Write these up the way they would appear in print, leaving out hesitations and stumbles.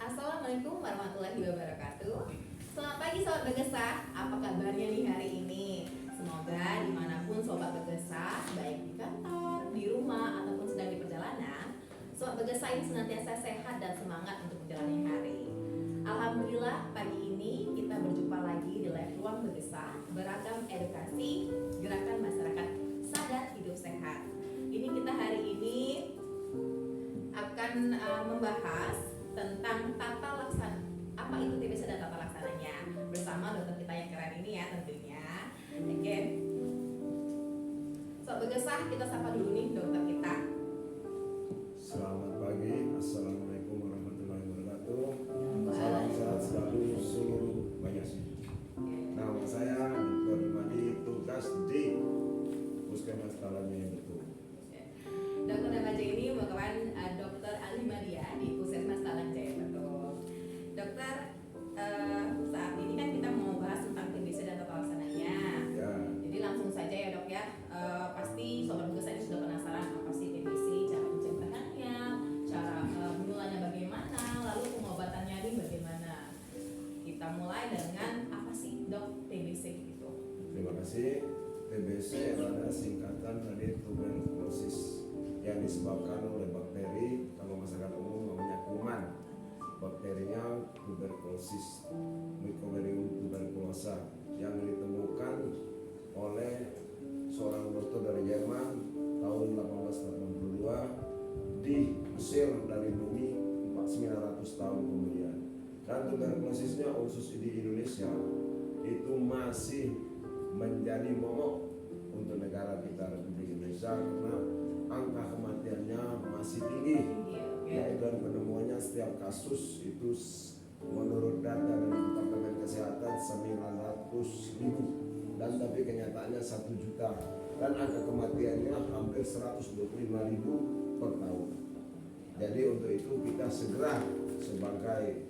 Assalamualaikum warahmatullahi wabarakatuh. Selamat pagi Sobat Begesah, apa kabarnya nih hari ini? Semoga dimanapun Sobat Begesah, baik di kantor, di rumah, ataupun sedang di perjalanan, Sobat Begesah ini senantiasa sehat dan semangat untuk menjalani hari. Alhamdulillah pagi ini kita berjumpa lagi di live Ruang Begesah, beragam edukasi, gerakan masyarakat sadar hidup sehat. Ini kita hari ini akan membahas tentang tata laksana. Apa itu TBC dan tata laksananya? Bersama dokter kita yang keren ini ya tentunya. Oke. Sobat Begesah, kita sapa dulu nih dokter kita. Selamat pagi, assalamualaikum warahmatullahi wabarakatuh. Salam sehat selalu seluruh Banyasi. Nama saya Dr. Imadi, tugas di Puskesmas Talan Jaya Betul. Dokter Damaja ini merupakan dokter ahli media di Puskesmas Talan Jaya Betul. Dokter, saat ini kan kita mau bahas tentang TBC dan tata laksananya. Ya. Jadi langsung saja ya dok ya. Pasti Sobat Begesah ini sudah penasaran apa sih TBC, cara pencegahannya, cara mulanya bagaimana, lalu pengobatannya ini bagaimana. Kita mulai dengan apa sih dok TBC itu? Terima kasih. TBC adalah singkatan dari tuberkulosis yang disebabkan oleh bakteri, kalau masyarakat umum namanya kuman. Bakterinya tuberkulosis, Mycobacterium tuberculosa, yang ditemukan oleh seorang dokter dari Jerman tahun 1882 di Mesir dari bumi 900 tahun kemudian. Dan tuberkulosisnya khusus di Indonesia itu masih menjadi momok untuk negara kita Republik Indonesia karena angka kematiannya masih tinggi. Yaitu dan penemuannya setiap kasus itu menurut data dari Departemen Kesehatan 900.000 dan tapi kenyataannya 1 juta dan angka kematiannya hampir 125.000 per tahun. Jadi untuk itu kita segera sebagai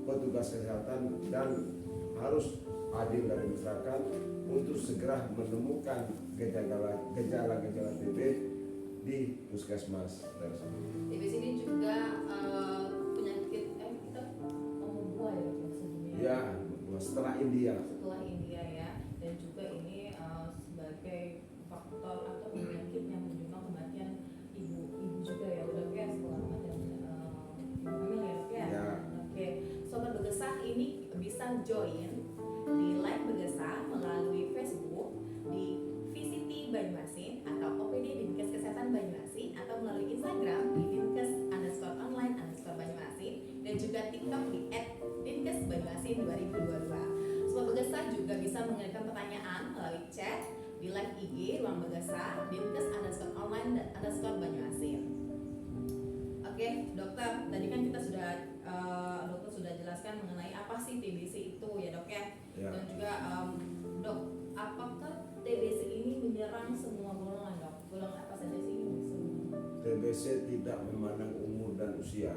petugas kesehatan dan harus adil dari masyarakat untuk segera menemukan gejala-gejala TB di puskesmas. TBC ini juga penyakit kita ngomong buah ya sebelumnya. Ya, setelah India. Setelah India ya, dan juga ini sebagai faktor atau penyakit yang menyumbang kematian ibu juga ya, udah kayak setelah kematian ibu hamil ya, dok ya. Ya. Oke, sobat Begesah ini bisa join di live Begesah melalui Facebook di VCT Banyuasin atau OPD Dinkes Kesehatan Banyuasin, atau melalui Instagram di dinkes_online_Banyuasin, dan juga TikTok di @dinkesbanyuasin 2022. Sobat Begesah juga bisa mengirimkan pertanyaan melalui chat di live IG Ruang Begesah dinkes_online_Banyuasin. Oke, dokter, tadi kan kita dokter sudah jelaskan mengenai apa sih TBC itu ya, dok ya. Ya. Dan juga dok, apakah TBC ini menyerang semua golongan, dok? Golongan apa saja sih ini? TBC tidak memandang umur dan usia.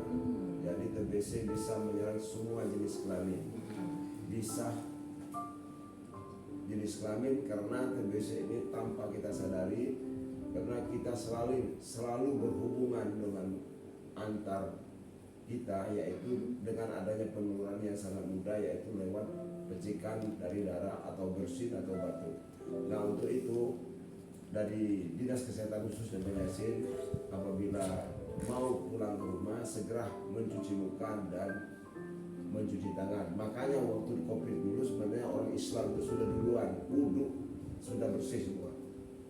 Jadi TBC bisa menyerang semua jenis kelamin. Bisa jenis kelamin karena TBC ini tanpa kita sadari, karena kita selalu berhubungan dengan antar kita, yaitu dengan adanya penularan yang sangat mudah, yaitu lewat percikan dari darah atau bersin atau batuk. Nah, untuk itu dari Dinas Kesehatan khususnya Banyuasin, apabila mau pulang ke rumah segera mencuci muka dan mencuci tangan. Makanya waktu COVID dulu sebenarnya orang Islam itu sudah duluan wudhu, sudah bersih semua.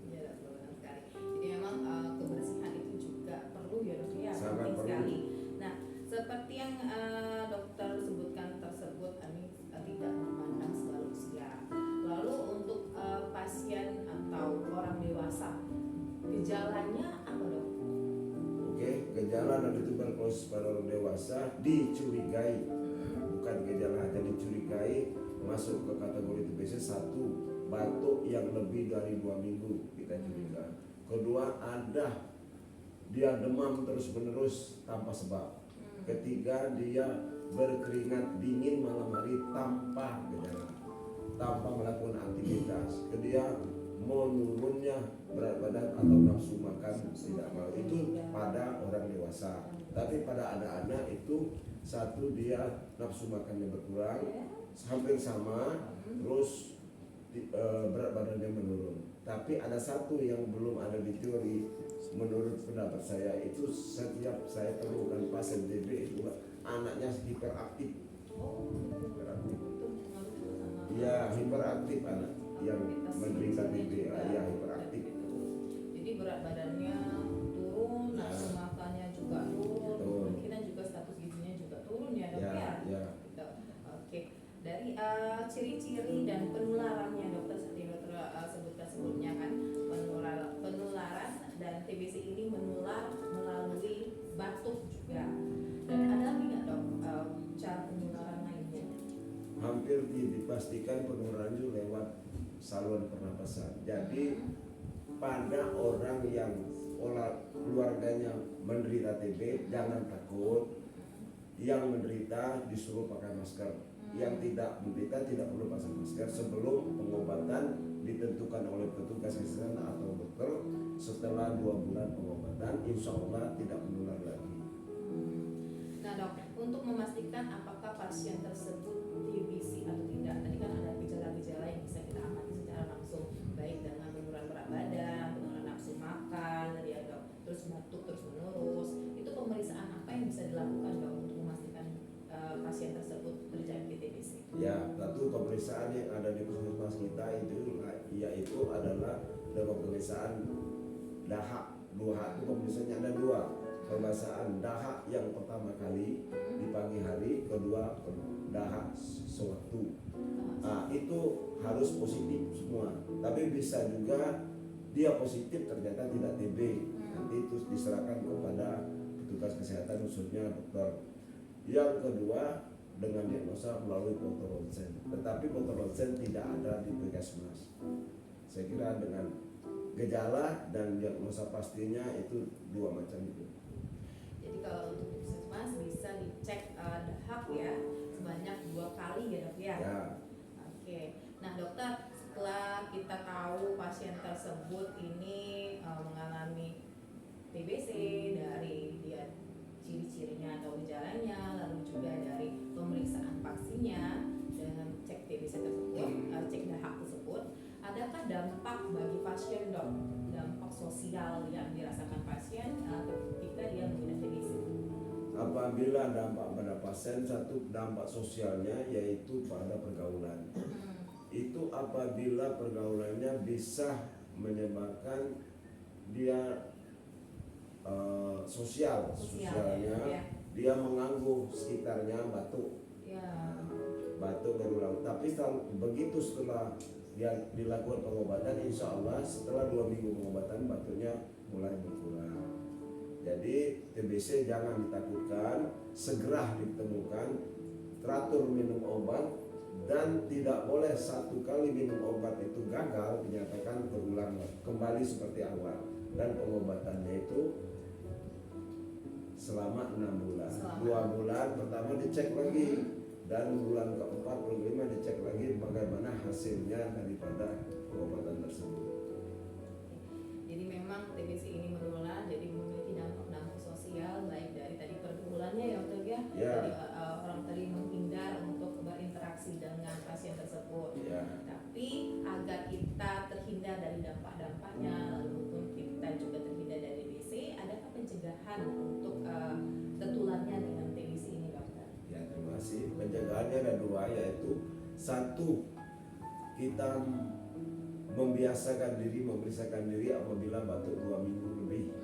Iya, benar sekali. Jadi memang kebersihan itu juga perlu ya, dok ya, Sangat penting perlu. sekali. Nah, seperti yang dokter sebutkan tersebut, ini tidak memandang segala usia. Lalu untuk pasien atau orang dewasa, gejalanya apa, dok? Oke, gejala dari tuberkulosis pada orang dewasa dicurigai, bukan gejala hanya dicurigai masuk ke kategori TBC. Satu, batuk yang lebih dari 2 minggu kita curiga. Kedua, ada dia demam terus-menerus tanpa sebab. Ketiga, dia berkeringat dingin malam hari tanpa gejala, tanpa melakukan aktivitas. Kedua, menurunnya berat badan atau nafsu makan tidak mau. Itu pada orang dewasa. Tapi pada anak-anak itu, satu, dia nafsu makannya berkurang hampir sama, terus berat badannya menurun. Tapi ada satu yang belum ada di teori, menurut pendapat saya, itu setiap saya temukan pasien TB itu anaknya hiperaktif. Iya, hiperaktif anak yang menderita TB, ya hiperaktif. Jadi berat badannya turun, nafsu makannya juga turun, kemungkinan juga status gizinya juga turun ya, dok ya. Gitu. Oke. Dari ciri-ciri dan penularannya, dokter, seperti dokter sebutkan sebelumnya kan, penularan dan TBC ini menular melalui batuk juga. Dan ada lagi nggak, dok, cara penularan lainnya? Hampir dipastikan penularan itu lewat saluran pernapasan. Jadi pada orang yang keluarganya menderita TB, jangan takut. Yang menderita disuruh pakai masker. Yang tidak menderita tidak perlu pasang masker sebelum pengobatan ditentukan oleh petugas kesehatan atau dokter. Setelah 2 bulan pengobatan, insya Allah tidak menular lagi. Nah, dok, untuk memastikan apakah pasien tersebut TBC atau tidak, tadi kan ada gejala-gejala yang bisa kita amati secara langsung, baik dengan penurunan berat badan, penurunan nafsu makan, tadi ada terus batuk terus menerus. Itu pemeriksaan apa yang bisa dilakukan, dok, untuk memastikan pasien tersebut terjangkit TBC? Ya, satu pemeriksaan yang ada di puskesmas kita itu yaitu adalah pemeriksaan dahak. Dahak itu pemeriksaannya ada 2. Pemeriksaan dahak yang pertama kali di pagi hari, kedua dahak sewaktu. Nah, itu harus positif semua. Tapi bisa juga dia positif ternyata tidak TB. Nanti itu diserahkan kepada petugas kesehatan khususnya dokter. Yang kedua dengan diagnosa melalui foto ronsen. Tetapi foto ronsen tidak ada di puskesmas. Saya kira dengan gejala dan diagnosa pastinya itu 2 macam itu. Jadi kalau untuk di puskesmas bisa dicek dahak ya sebanyak 2 kali ya dok ya. Ya, Oke. Nah dokter, setelah kita tahu pasien tersebut ini mengalami TBC dari dia ciri-cirinya atau gejalanya, lalu juga dari pemeriksaan vaksinnya dengan cek TBC tersebut, cek dahak tersebut, adakah dampak bagi pasien dok, dampak sosial yang dirasakan pasien ketika dia mengidap TBC? apabila dampak pada pasien, satu dampak sosialnya yaitu pada pergaulan. Itu apabila pergaulannya bisa menyebabkan dia sosialnya ya. dia mengganggu sekitarnya, batuk Ya. batuk berulang. Tapi begitu setelah dia dilakukan pengobatan, insya Allah setelah 2 minggu pengobatan batuknya mulai berkurang. Jadi TBC jangan ditakutkan, segera ditemukan, teratur minum obat, dan tidak boleh satu kali minum obat itu gagal dinyatakan berulang kembali seperti awal. Dan pengobatannya itu selama 6 bulan. 2 bulan pertama dicek lagi, dan bulan ke-4, ke-5 dicek lagi bagaimana hasilnya daripada pengobatan tersebut. Jadi memang TBC ini menular, jadi memiliki dampak-dampak sosial baik dari tadi pergaulannya ya dok ya. Ya. Jadi orang tadi menghindar untuk berinteraksi dengan pasien tersebut. Ya. Tapi agar kita terhindar dari dampak-dampaknya, lalu pun kita juga terhindar dari TBC, adakah pencegahan untuk tertularnya dengan TBC ini dokter? Ya, terima kasih. Pencegahannya ada 2, yaitu 1, kita membiasakan diri, memeriksakan diri apabila batuk 2 minggu lebih.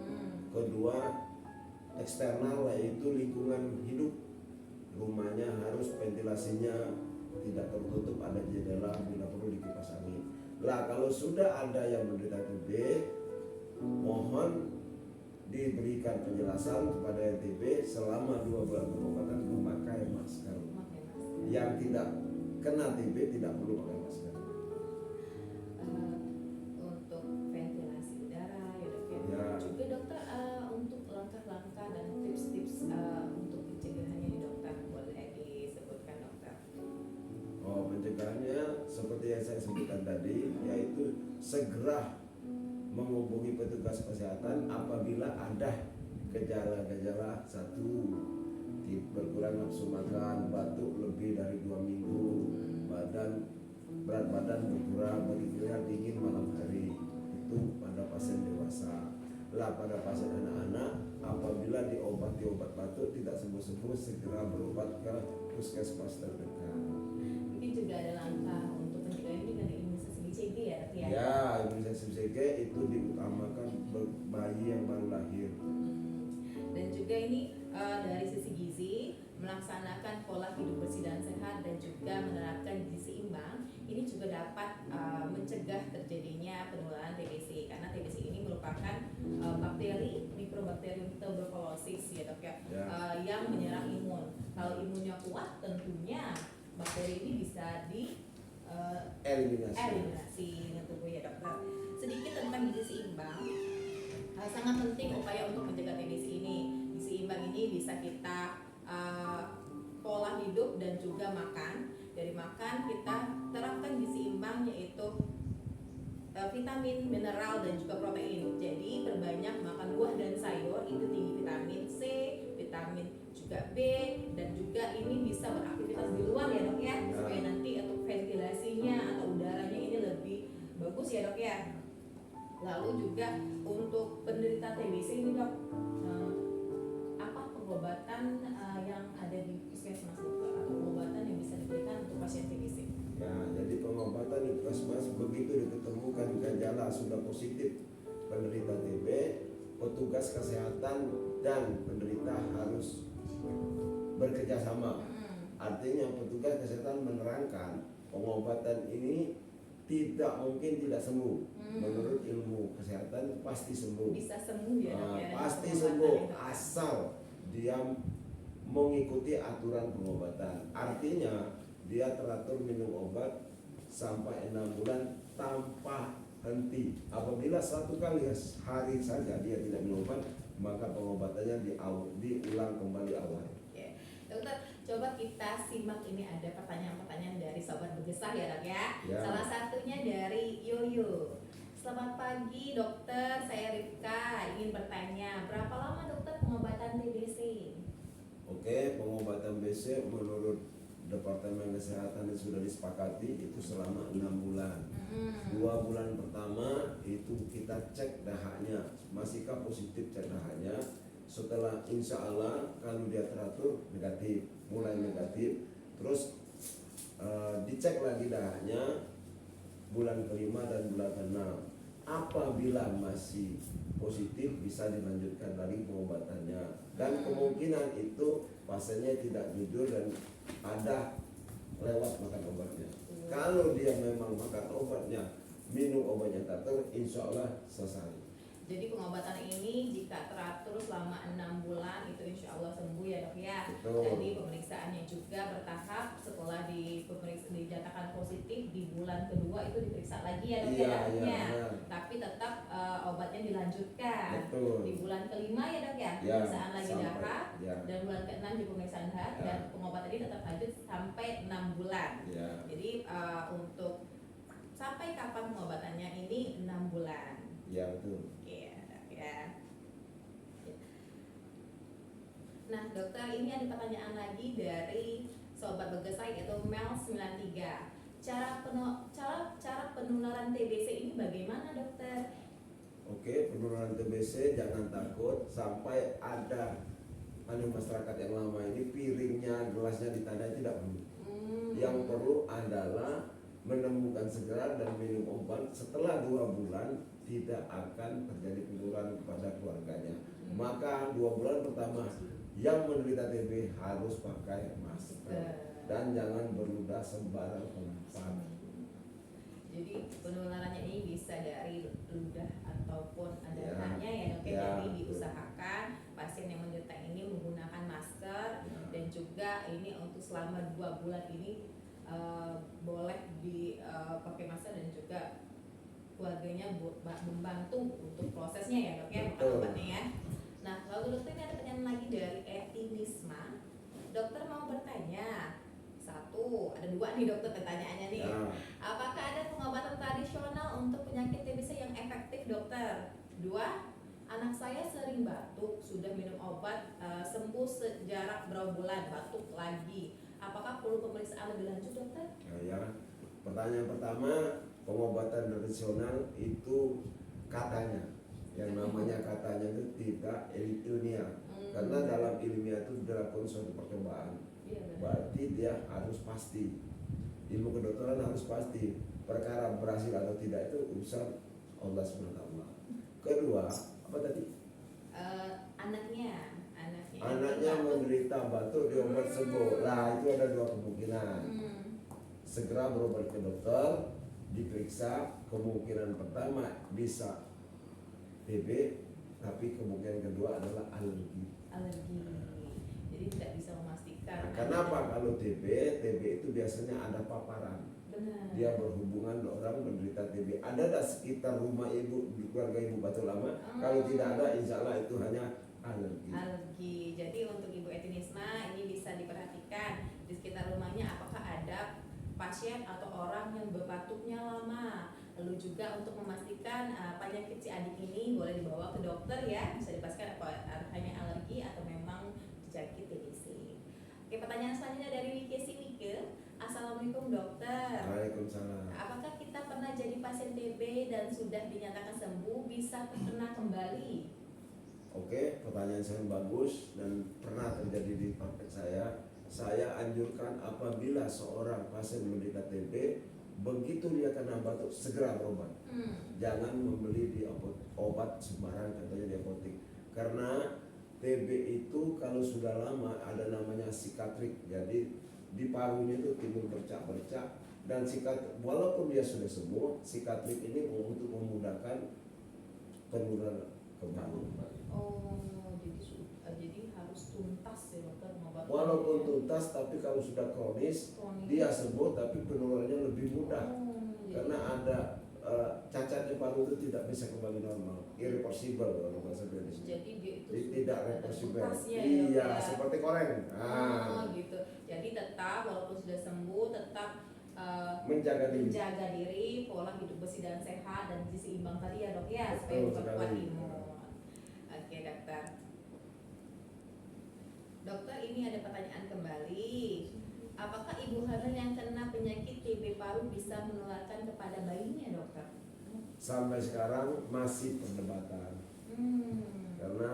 Kedua, eksternal, yaitu lingkungan hidup. Rumahnya harus ventilasinya tidak tertutup, ada jendela, bila perlu dikipas angin. Lah kalau sudah ada yang menderita TB, mohon diberikan penjelasan kepada yang TB selama 2 bulan pengobatan memakai masker. Yang tidak kena TB tidak perlu pakai masker. Untuk ventilasi udara ya dok ya. Ya. Juga dokter untuk langkah-langkah dan tips-tips untuk pencegahannya nih dokter, boleh disebutkan dokter? Oh, pencegahannya seperti yang saya sebutkan tadi, yaitu segera menghubungi petugas kesehatan apabila ada gejala-gejala. 1, berkurang nafsu makan, batuk lebih dari 2 minggu, berat badan berkurang, berkeringat dingin malam hari. Itu pada pasien dewasa. Lah pada pasien anak-anak, apabila diobati obat batuk tidak sembuh-sembuh, segera berobat ke puskesmas terdekat. Mungkin juga ada langkah untuk pencegahan ini dengan imunisasi BCG ya dok ya? Ya, imunisasi BCG itu diutamakan bayi yang baru lahir. Dan juga ini dari sisi gizi, melaksanakan pola hidup bersih dan sehat dan juga menerapkan gizi seimbang, ini juga dapat mencegah terjadinya penularan TBC, karena TBC ini merupakan bakteri Mycobacterium tuberculosis ya dok ya, yang menyerang imun. Kalau imunnya kuat, tentunya bakteri ini bisa eliminasi dengan tubuh ya dokter. Sedikit tentang gizi seimbang, sangat penting upaya untuk mencegah TBC ini. Gizi seimbang ini bisa kita pola hidup dan juga makan. Dari makan kita terapkan gizi seimbang, yaitu vitamin, mineral dan juga protein. Jadi perbanyak makan buah dan sayur, itu tinggi vitamin C, vitamin juga B, dan juga ini bisa beraktivitas di luar ya dok ya, supaya nanti untuk ventilasinya atau udaranya ini lebih bagus ya dok ya. Lalu juga untuk penderita TBC ini dok, apa pengobatan yang ada di puskesmas dokter, atau pengobatan yang bisa diberikan untuk pasien TBC? Ya, jadi pengobatan di puskesmas begitu ditemukan gejala sudah positif penderita TB, petugas kesehatan dan penderita harus bekerjasama. Artinya petugas kesehatan menerangkan pengobatan ini tidak mungkin tidak sembuh. Menurut ilmu kesehatan pasti sembuh. Bisa sembuh ya dok ya? Pasti sembuh asal dia mengikuti aturan pengobatan. Artinya dia teratur minum obat sampai 6 bulan tanpa henti. Apabila 1 kali hari saja dia tidak minum obat, maka pengobatannya diulang kembali awal. Oke. Dokter, coba kita simak, ini ada pertanyaan-pertanyaan dari sobat bergesah ya dok ya. Ya. Salah satunya dari Yoyo. Selamat pagi dokter, saya Rifka, ingin bertanya berapa lama dokter pengobatan TBC? Oke, pengobatan BC menurut Departemen Kesehatan yang sudah disepakati itu selama 6 bulan. 2 bulan pertama itu kita cek dahaknya, masihkah positif cek dahaknya. Setelah insya Allah kalau dia teratur negatif, mulai negatif, terus dicek lagi dahaknya bulan kelima dan bulan keenam. Apabila masih positif bisa dilanjutkan lagi pengobatannya, dan kemungkinan itu pasiennya tidak jujur dan ada lewat makan obatnya. Kalau dia memang makan obatnya, minum obatnya teratur, insya Allah selesai. Jadi pengobatan ini jika teratur selama 6 bulan itu insya Allah sembuh ya dok ya. Betul. Jadi pemeriksaannya juga bertahap, setelah dinyatakan positif di bulan kedua itu diperiksa lagi ya dok ya darahnya. Tapi tetap obatnya dilanjutkan. Betul. Di bulan kelima ya dok ya, Ya, pemeriksaan lagi sampai, darah. ya. Dan bulan ke-6 di pemeriksaan darah Ya. dan pengobatan ini tetap lanjut sampai 6 bulan. Ya. Jadi untuk sampai kapan pengobatannya ini 6 bulan. Ya betul. Iya, ya. Nah, dokter, ini ada pertanyaan lagi dari sobat bergesah yaitu Mel93. Cara penularan TBC ini bagaimana, dokter? Oke, penularan TBC jangan takut sampai ada masyarakat yang lama ini piringnya, gelasnya ditandai, tidak perlu. Yang perlu adalah menemukan segera dan minum obat. Setelah 2 bulan tidak akan terjadi penularan kepada keluarganya. Maka 2 bulan pertama yang menderita TB harus pakai masker dan jangan berludah sembarang tempat. Jadi penularannya ini bisa dari ludah ataupun ada darahnya ya dok ya. Ya. Jadi diusahakan pasien yang menderita ini menggunakan masker Ya. dan juga ini untuk selama 2 bulan ini boleh dipakai masker dan juga keluarganya membantu untuk prosesnya ya dok ya, makan obatnya ya. Nah lalu dokter, ini ada pertanyaan lagi dari Etinisma. Dokter mau bertanya, ada 2 nih dokter pertanyaannya nih. Ya. Apakah ada pengobatan tradisional untuk penyakit TBC yang efektif dokter? 2, anak saya sering batuk, sudah minum obat sembuh sejarak berapa bulan, batuk lagi. Apakah perlu pemeriksaan lebih lanjut dokter? Ya. Pertanyaan pertama, pengobatan tradisional itu katanya, yang namanya katanya itu tidak ilmiah. Karena dalam ilmiah itu dilakukan suatu percobaan. Berarti dia harus pasti. Ilmu kedokteran harus pasti. Perkara berhasil atau tidak itu urusan Allah SWT. Kedua, apa tadi? Anaknya menderita batuk, diobat sembuh. Nah, itu ada 2 kemungkinan. Segera berobat ke dokter, diperiksa. Kemungkinan pertama bisa TB, tapi kemungkinan kedua adalah alergi. Jadi tidak bisa memastikan. Nah, kenapa kalau TB itu biasanya ada paparan. Benar. Dia berhubungan orang menderita TB. Ada tak sekitar rumah ibu, keluarga ibu Batu Lama? Kalau tidak ada, insya Allah itu hanya alergi. Jadi untuk Ibu Etinisma ini bisa diperhatikan di sekitar rumahnya apakah ada pasien atau orang yang berbatuknya lama. Lalu juga untuk memastikan penyakit si adik ini boleh dibawa ke dokter ya, bisa dipastikan apa hanya alergi atau memang dijangkit TBC. Oke, pertanyaan selanjutnya dari Wiki Simike. Assalamualaikum dokter. Waalaikumsalam. Apakah kita pernah jadi pasien TB dan sudah dinyatakan sembuh bisa terkena kembali? Oke, pertanyaan saya bagus dan pernah terjadi di praktek saya. Saya anjurkan apabila seorang pasien menderita TB, begitu dia kena batuk segera berobat. Jangan membeli di obat sembarang, contohnya di apotek. Karena TB itu kalau sudah lama ada namanya sikatrik. Jadi di parunya itu timbul bercak-bercak dan walaupun dia sudah sembuh, sikatrik ini untuk memudahkan penurunan kembali. Jadi harus tuntas ya dokter mengobati. Walaupun tuntas, tapi kalau sudah kronis, dia sembuh tapi penularannya lebih mudah. Karena ada cacatnya paru itu tidak bisa kembali normal, irreversible kalau bahasa medis. Jadi dia itu Tidak ada reversible. bekasnya ya, Iya, dok, ya? seperti koreng. Oh gitu. Jadi tetap walaupun sudah sembuh tetap Menjaga diri. menjaga diri, pola hidup bersih dan sehat dan gizi seimbang tadi ya dok ya, supaya Betul memperkuat sekali. imun. Oke dokter. Dokter, ini ada pertanyaan kembali. Apakah ibu hamil yang kena penyakit TB paru bisa menularkan kepada bayinya dokter? Sampai sekarang masih perdebatan. Karena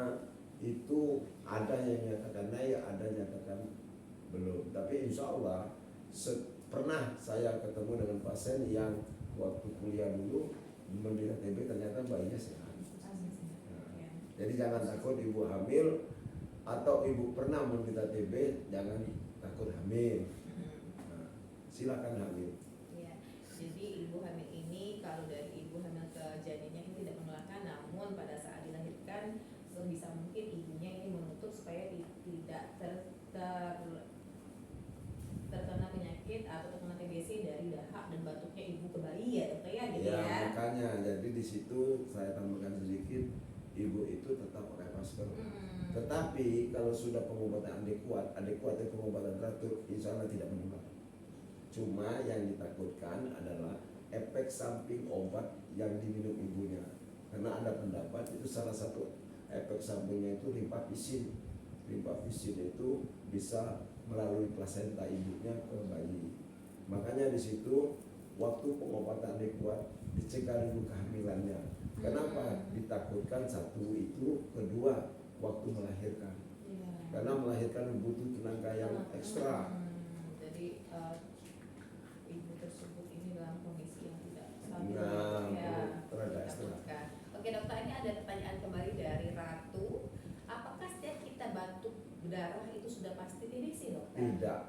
itu ada yang nyatakan naik, ada yang nyatakan belum. Tapi insya Allah pernah saya ketemu dengan pasien yang waktu kuliah dulu menderita TB, ternyata bayinya sehat. Nah, jadi jangan takut ibu hamil atau ibu pernah menderita TB, jangan takut hamil. Nah, silakan hamil. Ya, jadi ibu hamil ini kalau dari ibu hamil ke janinnya ini tidak menularkan, namun pada saat dilahirkan sebisa mungkin ibunya ini menutup supaya tidak terkena penyakit atau terkena TBC dari dahak dan batuknya ibu ke bayi ya dokter ya, gitu ya. Makanya jadi di situ saya tambahkan sedikit, ibu itu tetap pakai masker. Tetapi kalau sudah pengobatan adekuat itu pengobatan teratur, insya Allah tidak menular. Cuma yang ditakutkan adalah efek samping obat yang diminum ibunya. Karena ada pendapat itu salah satu efek sampingnya itu rifampicin. Rifampicin itu bisa melalui plasenta ibunya ke bayi. Makanya di situ waktu pengobatan adekuat dicegah dulu kehamilannya. Kenapa? Ditakutkan satu itu, kedua waktu melahirkan. Karena melahirkan butuh tenaga yang ekstra. Jadi ibu tersebut ini dalam kondisi yang tidak stabil. Tenaga ekstra. Oke dokter, ini ada pertanyaan kembali dari Ratu. Apakah setiap kita batuk berdarah itu sudah pasti TBC dokter? Tidak.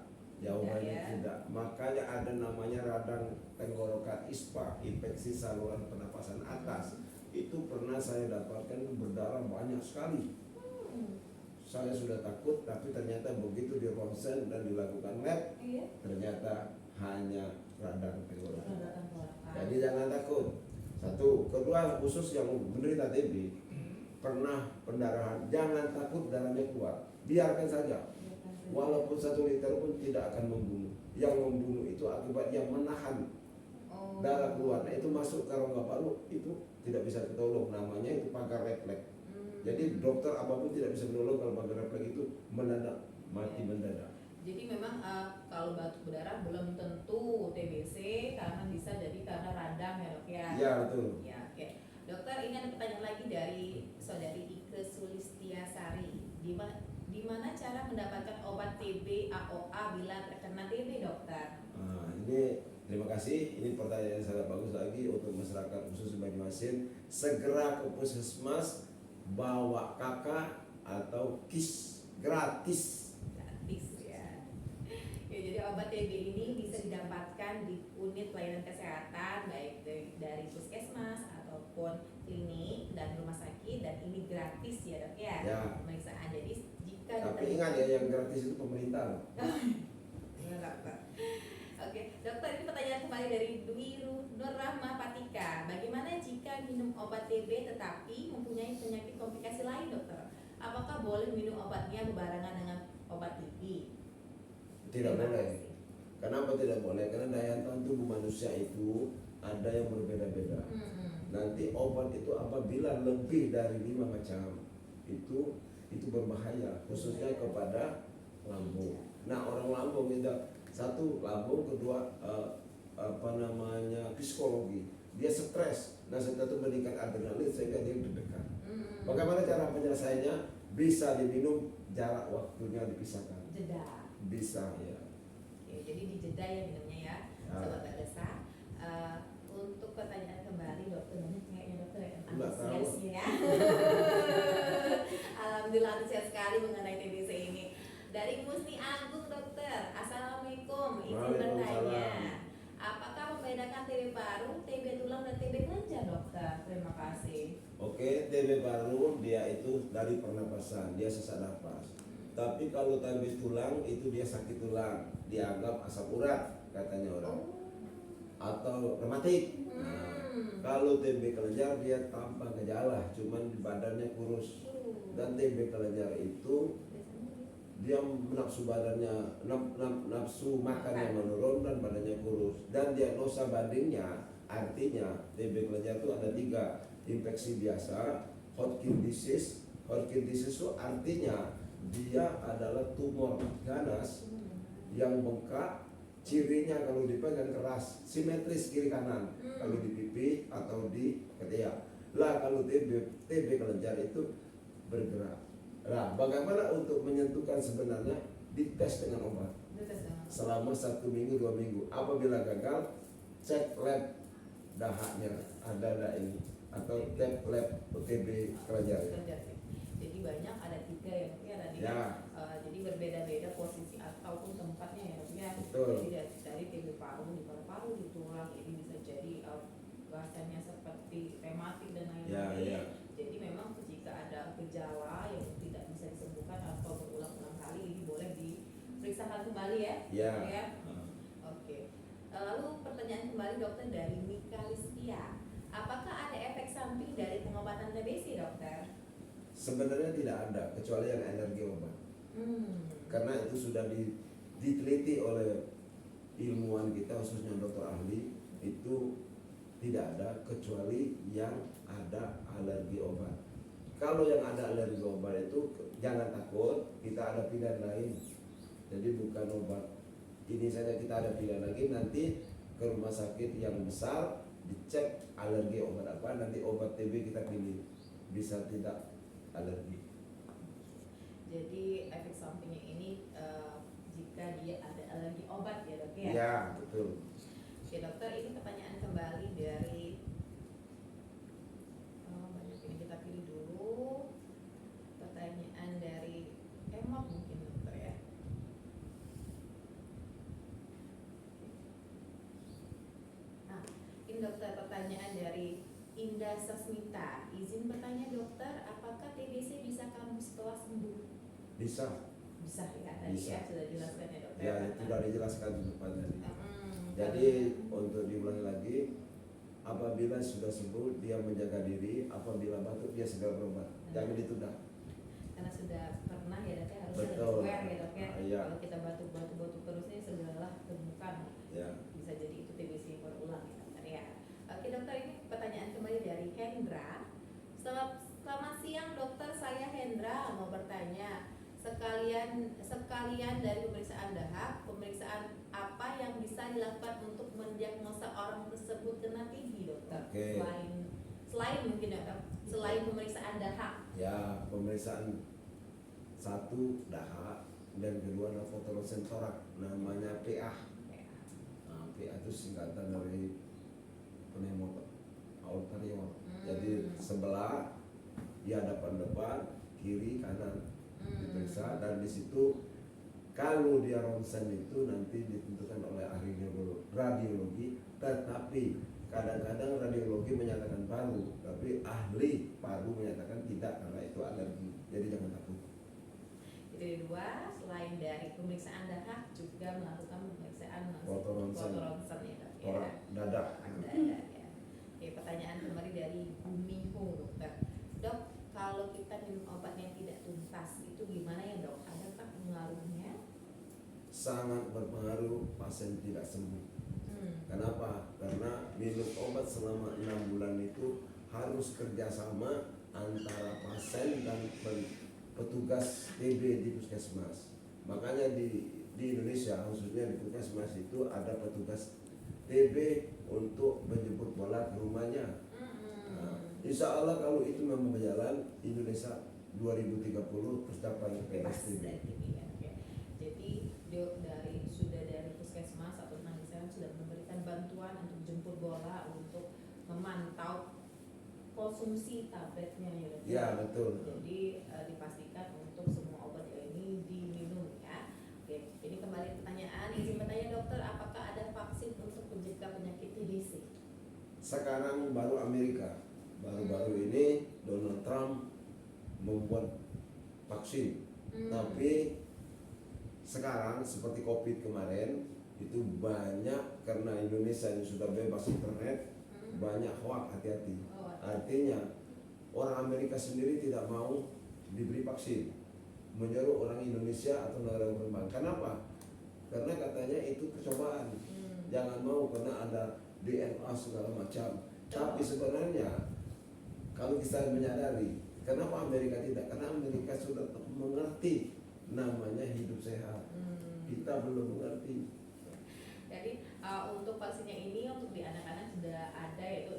Jawabannya ya? tidak. Makanya ada namanya radang tenggorokan ISPA, infeksi saluran pernapasan atas. Itu pernah saya dapatkan berdarah banyak sekali. Saya sudah takut, tapi ternyata begitu di ronsen dan dilakukan lab, ternyata hanya radang tenggorokan. Jadi jangan takut. Satu, kedua khusus yang menderita TB pernah pendarahan, jangan takut darahnya keluar, biarkan saja. Walaupun 1 liter pun tidak akan membunuh. Yang membunuh itu akibat yang menahan darah keluar. Nah, itu masuk ke rongga paru, itu tidak bisa ketolong. Namanya itu pagar refleks. Jadi dokter apapun tidak bisa menolong kalau pagar refleks itu mendadak mati mendadak. Jadi memang kalau batuk berdarah belum tentu TBC, karena bisa jadi karena radang ya dok ya. Iya betul. Ya, oke. Dokter, ini ada pertanyaan lagi dari saudari Ike Sulistiasari. Di mana cara mendapatkan obat TB AOA bila terkena TB dokter? Ini terima kasih. Ini pertanyaan yang sangat bagus lagi untuk masyarakat khusus Banyuasin. Segera ke puskesmas, bawa kakak atau KIS gratis. Ya, jadi obat TB ini bisa didapatkan di unit pelayanan kesehatan baik dari puskesmas ataupun klinik dan rumah sakit, dan ini gratis ya dok ya, pemeriksaan. Jadi jika tapi ingat ya, yang gratis itu pemerintah. Oke, dokter, ini pertanyaan kembali dari Dwi Nur Rahma Patika. Bagaimana jika minum obat TB tetapi mempunyai penyakit komplikasi lain dokter? Apakah boleh minum obatnya berbarengan dengan obat TB? Tidak boleh. Kenapa tidak boleh? Karena daya tahan tubuh manusia itu ada yang berbeda-beda. Nanti obat itu apabila lebih dari 5 macam itu berbahaya, khususnya kepada lambung. Nah, orang lambung itu satu lambung, kedua psikologi. Dia stres. Nah, setelah itu meningkat adrenalin sehingga dia deg-degan. Bagaimana cara penyelesaiannya? Bisa diminum, jarak waktunya dipisahkan. Jeda. Bisa ya. Oke, jadi dijeda ya minumnya ya, sobat Bagasa. Untuk pertanyaan kembali dokter, banyak kayaknya dokter yang antusias ya. Alhamdulillah antusias sekali mengenai TBC ini. Dari Musni Agung dokter, assalamualaikum. Izin bertanya, apakah membedakan TB paru, TB tulang dan TB kelenjar dokter? Terima kasih. Oke, TB paru dia itu dari pernapasan, dia sesak nafas. Tapi kalau TB tulang itu dia sakit tulang, dianggap asam urat katanya orang, atau rematik. Kalau TB kelenjar dia tanpa gejala, cuman di badannya kurus. Dan TB kelenjar itu dia nafsu badannya, nafsu makannya menurun dan badannya kurus. Dan diagnosa bandingnya artinya TB kelenjar itu ada 3: infeksi biasa, Hodgkin disease. Hodgkin disease itu artinya dia adalah tumor ganas yang bengkak. Cirinya kalau dipegang keras, simetris kiri kanan, kalau di pipi atau di ketiak. Lah kalau TB kelenjar itu bergerak. Nah, bagaimana untuk menyentuhkan sebenarnya? Dites dengan obat selama 1 minggu 2 minggu. Apabila gagal, cek lab dahaknya ada ini atau tes lab TB kelenjar. Jadi banyak, ada 3 ya Dok ya tadi. Jadi berbeda-beda posisi ataupun tempatnya ya Dok ya. Jadi dari TB paru, di paru-paru, di tulang, ini bisa jadi rasanya seperti rematik dan lain-lain. Jadi memang jika ada gejala yang tidak bisa disembuhkan atau berulang-ulang kali, ini boleh diperiksakan kembali ya. Ya. Oke. Lalu pertanyaan kembali dokter dari Mika Listia. Apakah ada efek samping dari pengobatan TBC dokter? Sebenarnya tidak ada, kecuali yang alergi obat. Karena itu sudah diteliti oleh ilmuwan kita, khususnya dokter ahli, itu tidak ada kecuali yang ada alergi obat. Kalau yang ada alergi obat itu jangan takut, kita ada pilihan lain. Jadi bukan obat ini saja, kita ada pilihan lagi. Nanti ke rumah sakit yang besar dicek alergi obat apa, nanti obat TB kita pilih, bisa tidak alergi. Jadi efek sampingnya ini jika dia ada alergi obat ya Dok ya? Ya, betul. Oke dokter, ini pertanyaan kembali dari banyak ini, kita pilih dulu. Pertanyaan dari Emok mungkin dokter ya. Nah, ini dokter pertanyaan dari Indah Sasmita. Izin bertanya dokter, apakah TBC bisa kambuh setelah sembuh? Bisa. Bisa ya, tadi Bisa. ya sudah dijelaskan ya dokter. Ya, itu sudah dijelaskan di depan tadi. Jadi untuk diulangi lagi, apabila sudah sembuh dia menjaga diri, apabila batuk dia segera berobat, jangan ditunda. Karena sudah pernah ya dok ya, harus Betul. aware ya dok ya. Iya. Kalau kita batuk terus ini segeralah temukan. Ya. Bisa jadi itu TBC berulang ya dokter ya. Oke dokter, ini pertanyaan kembali dari Hendra. Selamat siang dokter, saya Hendra mau bertanya. Sekalian dari pemeriksaan dahak, pemeriksaan apa yang bisa dilakukan untuk mendiagnosa orang tersebut kena TB dokter? Oke. Selain mungkin ya dok, selain pemeriksaan dahak. Ya, pemeriksaan 1 dahak dan kedua adalah foto ronsen torak, namanya PA. Nah, PA itu singkatan dari pneumotor arterial. Jadi sebelah, di hadapan depan, kiri, kanan diperiksa, dan di situ kalau dia ronsen itu nanti ditentukan oleh ahli radiologi, tetapi kadang-kadang radiologi menyatakan paru, tapi ahli paru menyatakan tidak karena itu alergi. Jadi jangan takut. Jadi dua, selain dari pemeriksaan dahak juga melakukan pemeriksaan Foto ronsen ya dok ya. torak dada. Ya. Oke, pertanyaan kembali dari Gumiho dokter. Dok, kalau kita minum obat yang tidak tuntas itu gimana ya dok? Adakah pengaruhnya? Sangat berpengaruh, pasien tidak sembuh. Kenapa? Karena minum obat selama 6 bulan itu harus kerjasama antara pasien dan petugas TB di puskesmas. Makanya di Indonesia, khususnya di puskesmas itu ada petugas TB untuk menjemput bola ke rumahnya. Nah, insya Allah kalau itu memang berjalan, Indonesia 2030 tercapai bebas TB. Jadi dari puskesmas atau tenaga kesehatan sudah memberikan bantuan untuk jemput bola, untuk memantau konsumsi tabletnya ya dok. Ya betul. Jadi dipastikan untuk semua obat ini diminum ya. Oke, ini kembali pertanyaan. Izin bertanya dokter, apakah ada vaksin untuk mencegah penyakit TBC? Sekarang baru Amerika, baru-baru ini Donald Trump membuat vaksin. Tapi sekarang seperti COVID kemarin itu banyak, karena Indonesia ini sudah bebas internet, banyak hoak, hati-hati. Oh, Artinya orang Amerika sendiri tidak mau diberi vaksin, menyuruh orang Indonesia atau negara berkembang. Kenapa? Karena katanya itu percobaan. Jangan mau karena ada DNA segala macam. Tapi sebenarnya kalau kita menyadari, kenapa Amerika tidak? Karena Amerika sudah mengerti namanya hidup sehat. Kita belum mengerti. Jadi untuk vaksinnya ini untuk di anak-anak sudah ada, yaitu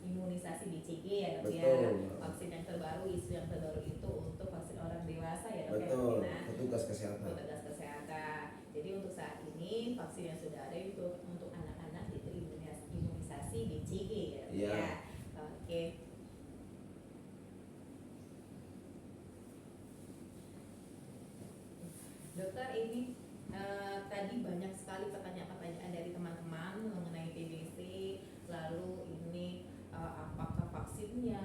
imunisasi BCG ya dok ya. Betul. Vaksin yang terbaru, isu yang terbaru itu untuk vaksin orang dewasa ya dok ya. Betul. Nah, Petugas kesehatan. petugas kesehatan. Jadi untuk saat ini vaksin yang sudah ada itu untuk anak-anak itu imunisasi BCG ya dok Iya. ya. Oke. Dokter, ini tadi banyak sekali pertanyaan-pertanyaan dari teman-teman mengenai TBC, lalu ini apakah vaksinnya.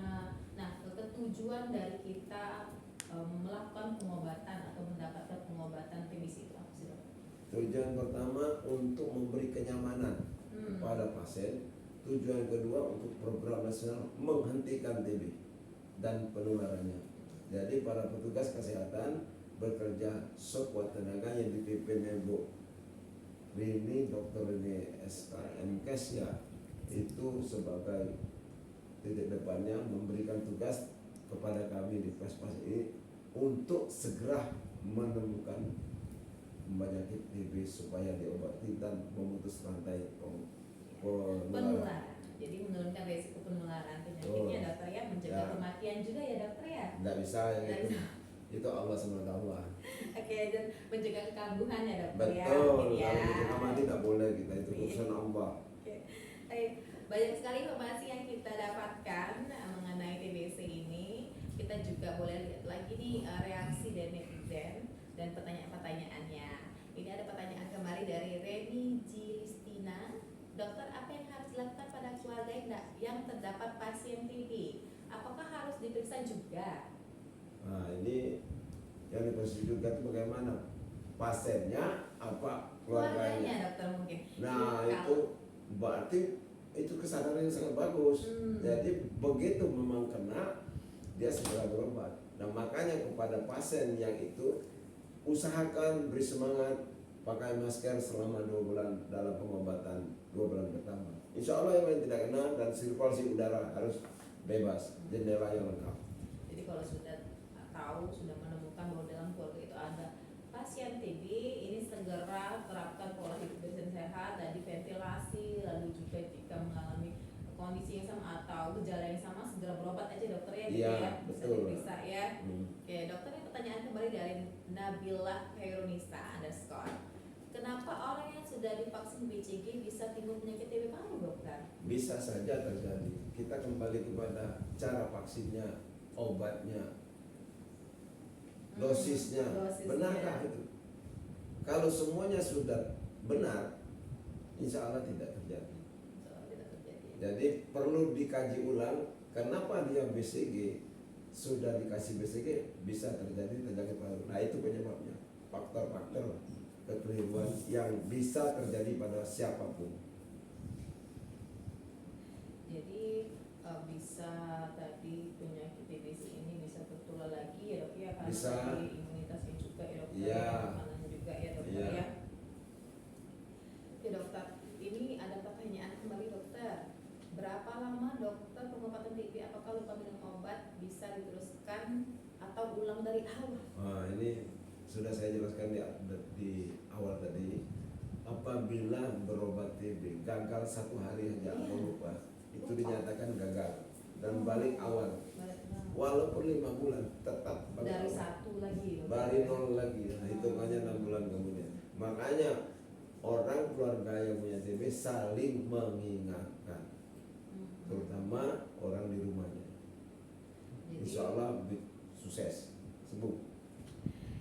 Nah, dokter, tujuan dari kita melakukan pengobatan atau mendapatkan pengobatan TBC itu apa sih dok? Tujuan pertama untuk memberi kenyamanan pada pasien. Tujuan kedua untuk program nasional menghentikan TB dan penularannya. Jadi para petugas kesehatan bekerja sekuat tenaga yang dipimpin Bu Rini, Dr. Rini SKMKes ya, itu sebagai titik depannya memberikan tugas kepada kami di Pespas ini untuk segera menemukan penyakit TB supaya diobati dan memutus rantai penularan. Jadi menurunkan resiko penularan penyakitnya dokter ya, mencegah Ya. kematian juga ya dokter ya. Tidak bisa yang Nggak itu. bisa. Itu Allah SWT. Oke, dan mencegah kekambuhan ya dokter ya. Betul, mungkin ya. kalau kita mati tidak boleh, kita itu urusan Allah. Oke. Baik, banyak sekali informasi yang kita dapatkan mengenai TBC ini. Kita juga boleh lihat lagi nih reaksi dari netizen dan pertanyaan-pertanyaannya. Ini ada pertanyaan kembali dari Reni Jilistina. Dokter, apa yang harus dilakukan pada keluarga yang terdapat pasien TB? Apakah harus diperiksa juga? Nah ini yang diperiksa juga itu bagaimana? Pasiennya apa keluarganya? Dokter mungkin. Nah Kalau- itu berarti itu kesadaran yang sangat bagus. Jadi begitu memang kena, dia segera berobat. Nah makanya kepada pasien yang itu usahakan beri semangat, pakai masker selama 2 bulan dalam pengobatan 2 bulan pertama. Insya Allah yang lain tidak kena dan sirkulasi udara harus bebas, jendela yang lengkap. Jadi kalau sudah tahu, sudah menemukan bahwa dalam keluarga itu ada pasien TB, ini segera terapkan pola hidup bersih dan sehat dan diventilasi, lalu juga jika mengalami kondisi yang sama atau gejala yang sama segera berobat aja dokter ya, gitu Iya, ya, bisa betul. diperiksa ya. Oke dokter, ini pertanyaan kembali dari Nabila Khairunisa _ kenapa orang yang sudah divaksin BCG bisa timbul penyakit TB paru dokter? Bisa saja terjadi. Kita kembali kepada cara vaksinnya, obatnya, dosisnya. Benarkah itu? Kalau semuanya sudah benar, insya Allah tidak terjadi. Tidak terjadi. Jadi perlu dikaji ulang kenapa dia BCG, sudah dikasih BCG bisa terjadi penyakit paru. Nah itu penyebabnya, faktor-faktor kekeliruan yang bisa terjadi pada siapapun. Jadi bisa tadi penyakit TBC ini bisa tertular lagi ya dok ya, karena Bisa. tadi imunitasnya juga ya dokter, Iya. makanannya juga ya dokter Iya. ya. Oke dokter, ini ada pertanyaan kembali dokter. Berapa lama dokter pengobatan TB? Apakah lupa minum obat bisa diteruskan atau ulang dari awal? Nah ini sudah saya jelaskan di awal tadi. Apabila berobat TB gagal 1 hari saja atau lupa, itu dinyatakan gagal dan balik awal. Walaupun 5 bulan tetap balik Dari awal. 1 lagi dokter. Dari 0 lagi, nah, hitungannya 6 bulan kemudian. Makanya orang keluarga yang punya TB saling mengingatkan, terutama orang di rumahnya. Jadi- Insya Allah sukses, sembuh.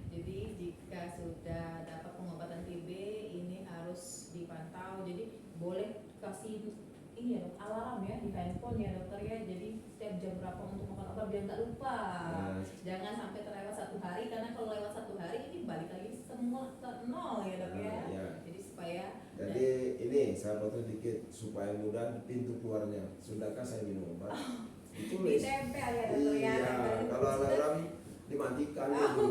Jadi jika sudah dapat pengobatan TB ini harus dipantau. Jadi boleh kasih ini ya dok, alarm ya di handphone ya dokter ya. Jadi setiap jam berapa untuk makan obat biar nggak lupa. Nah. Jangan sampai terlewat 1 hari, karena kalau lewat 1 hari ini balik lagi semua ke 0 ya dok ya. Nah, ya. Jadi supaya Jadi ini saya potong dikit supaya mudah pintu keluarnya. Sudahkah saya minum obat? Ditulis. Ditempel ya dokter ya. Iya, kalau alarm dimatikan gitu.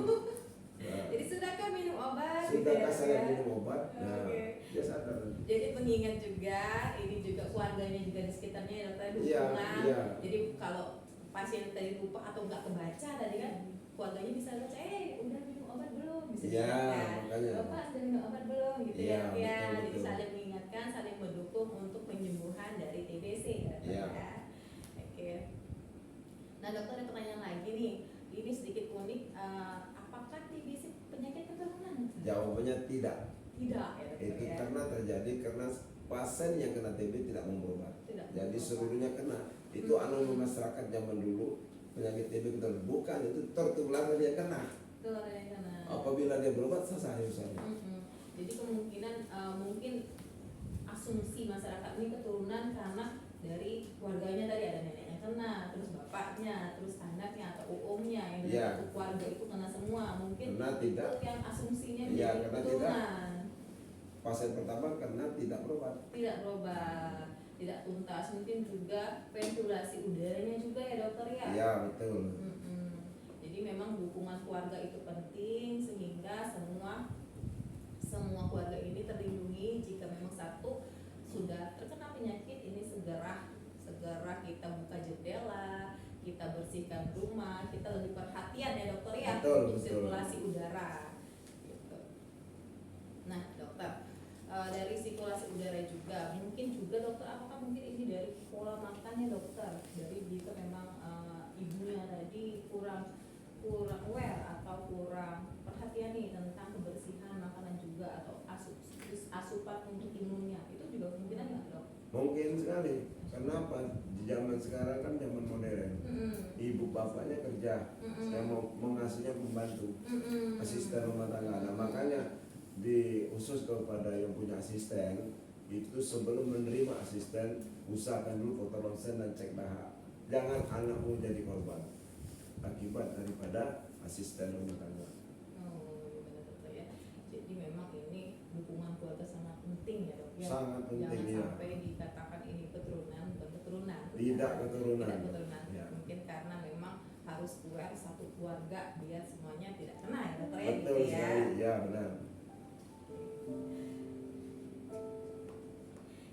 Nah, Jadi sudahkah minum obat? sudahkah gitu saya ya? minum obat? Nah, Oke. dia sadar. Jadi pengingat juga, ini juga keluarganya juga di sekitarnya ya dokter Iya, dukungan. iya. Jadi kalau pasien tadi lupa atau nggak kebaca tadi kan, keluarganya bisa baca, udah minum obat belum? Bisa Iya, diingatkan. makanya. Bapak sudah minum obat belum? Gitu Iya, ya. Ya, betul, jadi betul. saling mengingatkan, saling mendukung untuk penyembuhan dari TBC ya dokter Iya. ya. Oke. Nah dokter ada pertanyaan lagi nih, ini sedikit unik. Apakah TBC penyakit keturunan? Jawabannya tidak. Tidak ya dokter Itu ya. karena terjadi karena pasien yang kena TB tidak mau berobat. Tidak Jadi berobat. seluruhnya kena. Itu masyarakat zaman dulu penyakit TB keturunan. Bukan, itu tertular dia kena. Betul, ada yang kena. Apabila dia berobat selesai urusannya. Jadi kemungkinan mungkin asumsi masyarakat ini keturunan karena dari keluarganya tadi ada neneknya kena, terus bapaknya, terus anaknya atau umnya yang dari Iya. satu keluarga itu kena semua. Mungkin Karena itu tidak. yang asumsinya Iya, menjadi karena keturunan. Pasien pertama karena tidak berobat. Tidak berobat, tidak tuntas. Mungkin juga ventilasi udaranya juga ya dokter ya. Iya, betul. Jadi memang dukungan keluarga itu penting sehingga semua keluarga ini terlindungi. Jika memang satu sudah terkena penyakit ini segera kita buka jendela, kita bersihkan rumah, kita lebih perhatian ya dokter ya Betul, untuk betul. sirkulasi udara. Gitu. Nah dokter, dari sirkulasi udara juga mungkin juga dokter, apakah mungkin ini dari pola makannya dokter, dari jika memang ibunya tadi kurang aware atau kurang perhatian nih tentang kebersihan makanan juga atau asupan untuk imunnya, itu juga kemungkinan nggak dok? Mungkin sekali. Kenapa? Di zaman sekarang kan zaman modern. Ibu bapaknya kerja, saya mau mengasuhnya pembantu, asisten rumah tangga. Nah, makanya khusus kepada yang punya asisten itu sebelum menerima asisten usahakan dulu foto ronsen dan cek dahak. Jangan anakmu jadi korban akibat daripada asisten rumah tangga. Oh, benar dokter ya. Jadi memang ini dukungan keluarga sangat penting ya dok ya. Sangat penting, Jangan ya. sampai dikatakan ini keturunan, bukan keturunan. Tidak keturunan. Tidak keturunan. Ya. Mungkin karena memang harus aware satu keluarga biar semuanya tidak kena ya dokter ya. Betul Gitu ya. sekali, ya benar.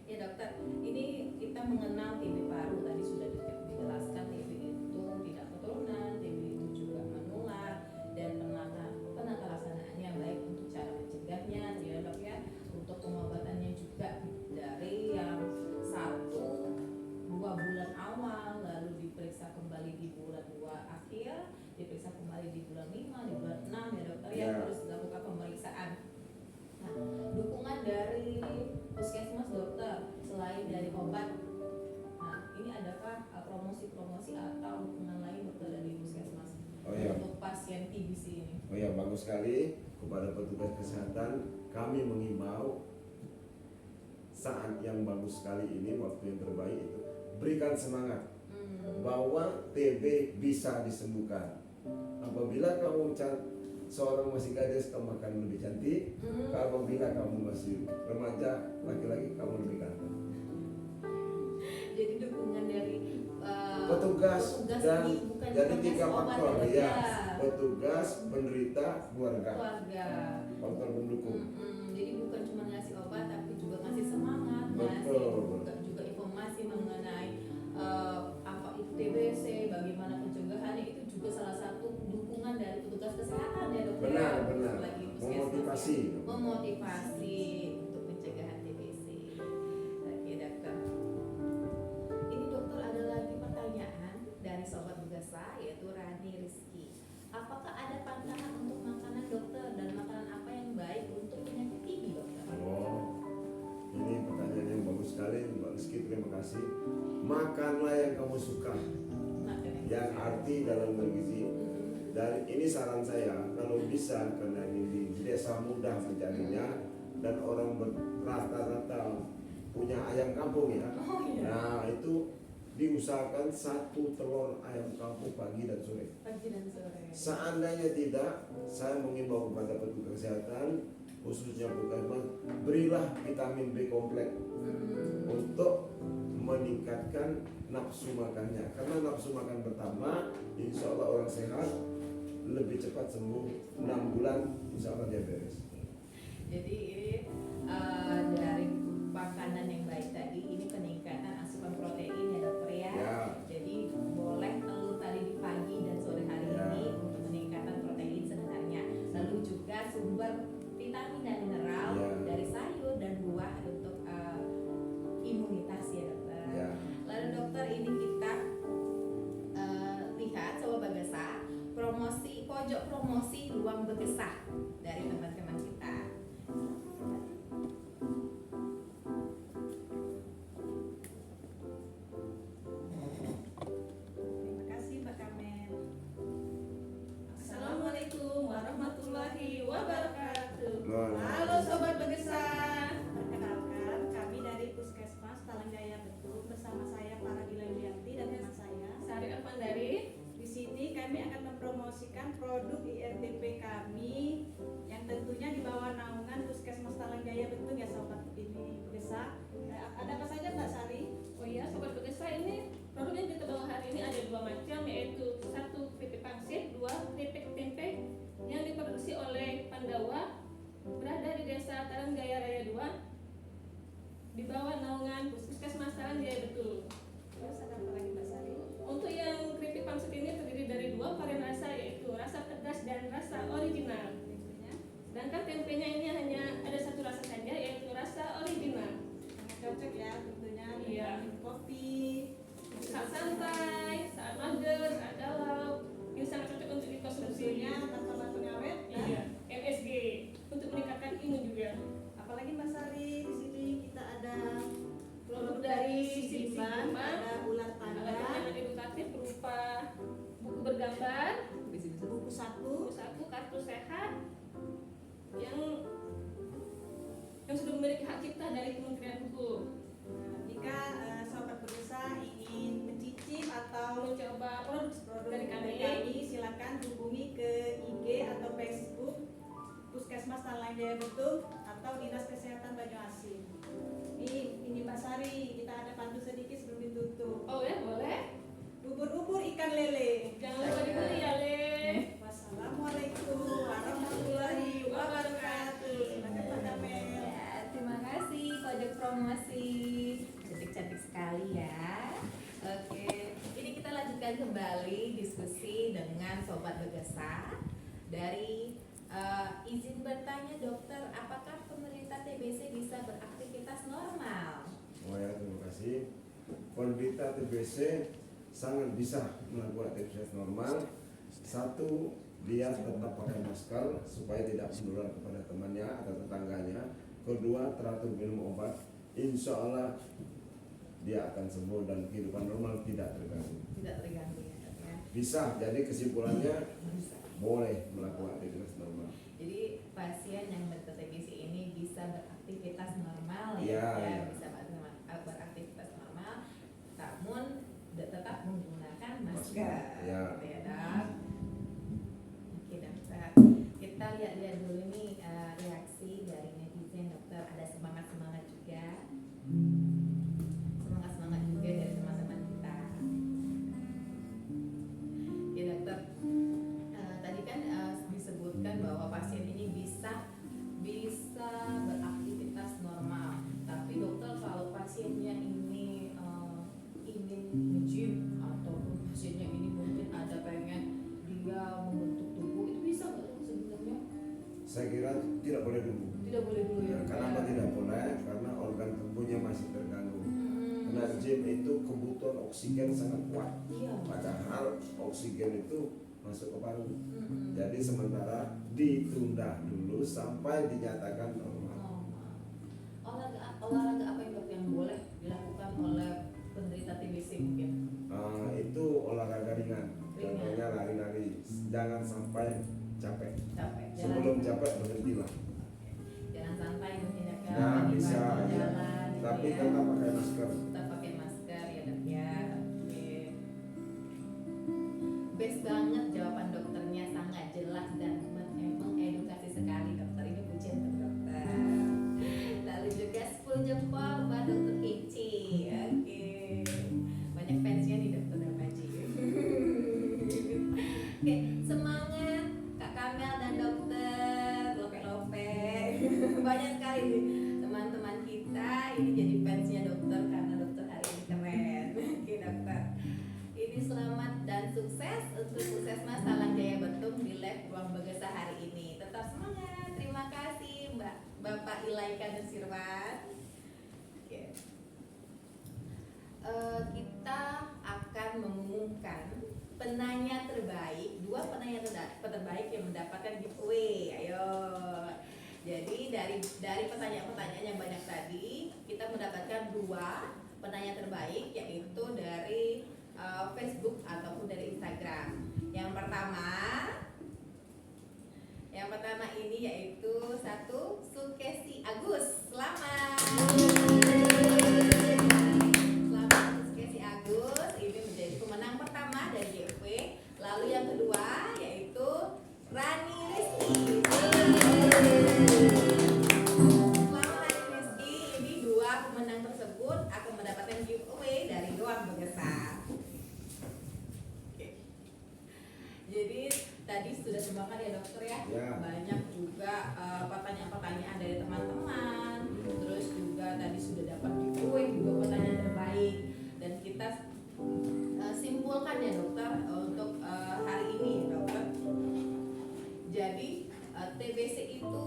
Ya dokter, ini kita mengenal TB paru, tadi sudah dijelaskan TB itu tidak keturunan, TB itu juga menular, dan penata laksanaannya baik untuk cara mencegahnya ya dok ya, untuk pengobatannya juga dari yang 1-2 bulan awal, lalu diperiksa kembali di bulan 2 akhir, diperiksa kembali di bulan 5, di bulan 6 ya dokter ya, Ya. terus dilakukan pemeriksaan. Nah, dukungan dari puskesmas dokter selain dari obat, nah ini adakah promosi-promosi atau dukungan lain dokter dari puskesmas Oh ya. untuk pasien TBC ini? Oh ya, bagus sekali. Kepada petugas kesehatan kami mengimbau saat yang bagus sekali ini, waktu yang terbaik itu berikan semangat bahwa TB bisa disembuhkan. Apabila kamu seorang masih gadis, kamu akan lebih cantik. Apabila kamu masih remaja, laki-laki, kamu lebih ganteng. Jadi dukungan dari Petugas dan ini bukan jadi cuma 3 ngasih obat faktor dok, ya. Petugas, penderita, keluarga. Faktor pendukung. Jadi bukan cuma ngasih obat tapi juga ngasih semangat, Betul. ngasih juga informasi mengenai apa itu TBC, bagaimana pencegahannya, itu juga salah satu dukungan dari petugas kesehatan ya dok. Benar, benar. Lagi puskesmas Memotivasi. ya. Memotivasi untuk pencegahan TBC. Oke dokter. Ini dokter ada lagi pertanyaan dari sobat Begasa yaitu Rani Rizky. Apakah ada pantangan untuk makanan dokter, dan makanan apa yang baik untuk penyakit TB dokter? Oh, ini pertanyaan yang bagus sekali, Mbak Rizky. Terima kasih. Makanlah yang kamu suka, yang arti dalam bergizi. Dan ini saran saya, kalau bisa, karena ini di desa mudah mencarinya dan orang rata-rata punya ayam kampung ya. Oh iya. Nah itu diusahakan 1 telur ayam kampung pagi dan sore. Pagi dan sore. Seandainya tidak, saya mengimbau kepada petugas kesehatan khususnya Puskesmas, berilah vitamin B kompleks untuk meningkatkan nafsu makannya. Karena nafsu makan bertambah, insya Allah orang sehat lebih cepat sembuh. 6 bulan insya Allah dia beres. Jadi ini dari makanan yang baik tadi, ini peningkatan asupan protein ya dokter ya. Ya. Jadi boleh telur tadi di pagi dan sore hari Ya. ini untuk peningkatan protein sebenarnya. Lalu juga sumber vitamin dan mineral Ya. dari sayur dan buah untuk imunitas ya dokter. Ya. Lalu dokter, ini kita lihat Sobat Bagesa pojok promosi ruang Bagesa dari teman-teman kita. Terima kasih Mbak Kamen. Assalamualaikum warahmatullahi wabarakatuh. Halo. Halo Sobat Bagesa. Perkenalkan, kami dari Puskesmas Talangjaya Betung bersama saya Paradila Yulianti dan teman saya. Sari Alfandari. Di sini kami akan mempromosikan produk IRTP kami yang tentunya di bawah naungan Puskesmas Talangjaya Betung ya Sobat ini Bagesa. Ada apa saja Mbak Sari? Oh iya Sobat Bagesa, ini produk yang kita bawa hari ini ada 2 macam, yaitu 1 keripik pangsit, 2 keripik tempe yang diproduksi oleh Pandawa, berada di Desa Talangjaya Raya 2 di bawah naungan Puskesmas Talangjaya Betung. Terus ada apa lagi Mbak Sari? Untuk yang keripik pangsit ini terdiri dari 2 varian rasa, yaitu rasa pedas dan rasa original. Tentunya Sedangkan tempenya ini hanya ada 1 rasa saja, yaitu rasa original. sangat cocok ya tentunya Iya. minum kopi. Saat santai, saat mager, saat galau, ini sangat cocok untuk dikonsumsi. Tentunya tanpa bahan pengawet. Dan Iya, MSG untuk meningkatkan imun juga. apalagi Mbak Sari, di sini kita ada Produk dari Sisi Simban, Simban, ada ular ada tanda, layanan edukatif berupa buku bergambar, buku saku, buku kartu sehat yang sudah memiliki hak cipta dari Kementerian Hukum. Nah, jika sobat berusaha ingin mencicip atau Mencoba produk dari kami, silakan hubungi ke IG atau Facebook Puskesmas Talangjaya Betung atau Dinas Kesehatan Banyuasin. Ini Mbak Sari, kita ada pandu sedikit sebelum ditutup. Oh ya, boleh. Ubur-ubur ikan lele. Jangan lupa dibeli ya, Le. Wassalamualaikum warahmatullahi wabarakatuh. Silakan Pak Damel. Ya, terima kasih pojok promosi. Cantik-cantik sekali ya. Oke, ini kita lanjutkan kembali diskusi dengan Sobat Bagesa. Dari izin bertanya dokter, apakah penderita TBC bisa beraktivitas normal? Oh ya, terima kasih. Penderita TBC sangat bisa melakukan aktivitas normal. 1, dia tetap pakai masker supaya tidak menular kepada temannya atau tetangganya. Kedua, teratur minum obat. Insya Allah dia akan sembuh dan kehidupan normal tidak terganggu. Tidak terganggu ya dok ya. Bisa, jadi kesimpulannya Bisa. boleh melakukan aktivitas normal. Jadi pasien yang menderita TBC ini bisa beraktivitas normal ya, Iya, ya, iya. bisa beraktivitas normal, namun tetap menggunakan masker. Iya. Gitu ya dok. Oke dokter, kita lihat-lihat dulu nih reaksi dari netizen dokter. Ada semangat juga, semangat juga dari teman-teman kita. Ya dokter, tadi kan disebutkan bahwa pasien ini bisa beraktivitas normal. Tapi dokter, kalau pasiennya ini ingin nge-gym ataupun pasiennya ini mungkin ada pengen dia membentuk tubuh, itu bisa nggak dok sebenarnya? Saya kira tidak boleh dulu. Tidak boleh dulu ya. Kenapa tidak boleh? Karena organ tubuhnya masih terganggu. Karena gym itu kebutuhan oksigen sangat kuat. Iya. Padahal oksigen itu masuk ke paru. Mm-mm. Jadi sementara ditunda dulu sampai dinyatakan normal. Olahraga apa yang dok yang boleh dilakukan oleh penderita TBC mungkin? Itu olahraga ringan. Contohnya lari-lari. Jangan sampai capek. Capek. Sebelum capek berhentilah. Jangan santai mungkin ya kan? Nah, Di bisa. bahu Ya. jalan, gitu Tapi ya. tetap pakai masker. Tetap pakai masker ya dok ya. Oke. Best banget jawaban dokternya, sangat jelas dan mengedukasi sekali dokter. Ini pujian untuk dokter. banyak sekali nih teman-teman kita ini jadi fansnya dokter karena dokter hari ini keren. Oke dokter, ini selamat dan sukses untuk Puskesmas Talang Jaya Betung di lab Ruang Begesa hari ini. Tetap semangat. Terima kasih Bapak Ilaika Nusirwan. Oke. Kita akan mengumumkan penanya terbaik, 2 penanya terbaik yang mendapatkan giveaway. Ayo. Jadi dari pertanyaan-pertanyaan yang banyak tadi, kita mendapatkan 2 penanya terbaik, yaitu dari Facebook ataupun dari Instagram. Yang pertama ini yaitu 1 Sukesi Agus. Selamat Sukesi Agus, ini menjadi pemenang pertama dari giveaway. Lalu yang kedua yaitu Rani Rizky. Selamat Rani Rizky, ini 2 pemenang tersebut akan mendapatkan giveaway dari Ruang Begesa. Oke. Jadi tadi sudah sebakan ya dokter ya. Banyak juga pertanyaan-pertanyaan dari teman-teman. Terus juga tadi sudah dapat giveaway 2 pertanyaan terbaik, dan kita simpulkan ya dokter untuk hari ini dokter. Jadi TBC itu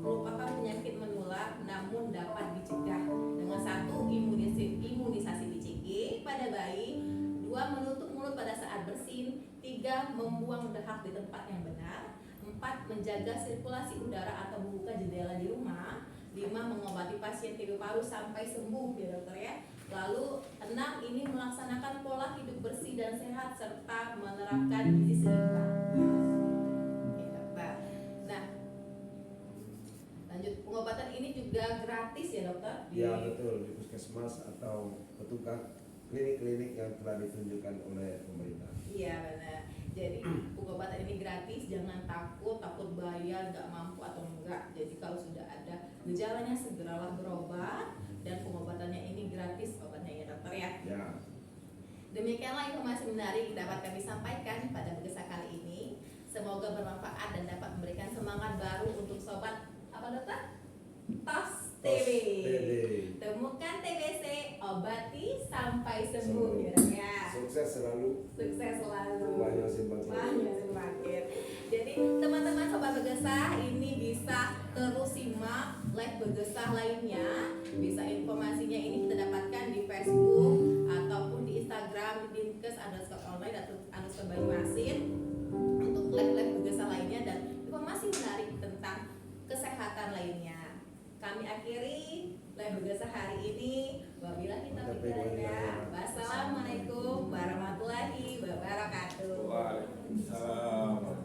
merupakan penyakit menular namun dapat dicegah dengan 1 imunisasi BCG pada bayi, 2 menutup mulut pada saat bersin, 3 membuang dahak di tempat yang benar, 4 menjaga sirkulasi udara atau membuka jendela di rumah, 5 mengobati pasien TB paru sampai sembuh ya dokter ya. Lalu 6 ini melaksanakan pola hidup bersih dan sehat serta menerapkan gizi seimbang. Oke dokter. Nah, lanjut, pengobatan ini juga gratis ya dokter? Ya betul, di puskesmas atau petugas klinik-klinik yang telah ditunjukkan oleh pemerintah. Iya benar. Jadi pengobatan ini gratis, jangan takut bayar nggak mampu atau enggak. Jadi kalau sudah ada gejalanya segeralah berobat, dan pengobatannya ini gratis obatnya ya dokter ya. Ya. Demikianlah informasi menarik dapat kami sampaikan pada Begesa kali ini. Semoga bermanfaat dan dapat memberikan semangat baru untuk sobat apa dokter? TOS TB. Temukan TBC, obati sampai sembuh ya dok ya. Sukses selalu. Sukses selalu. Banyak simbang. Jadi teman-teman sobat Begesa ini bisa terus simak live Begesa lainnya. Bisa informasinya ini kita dapatkan di Facebook ataupun di Instagram di dinkes_online atau _Banyuasin untuk live Begesa lainnya dan informasi menarik tentang kesehatan lainnya. Kami akhiri live Begesa hari ini. Wabillahi taufiq wal hidayah. Wassalamualaikum warahmatullahi wabarakatuh. Waalaikumsalam.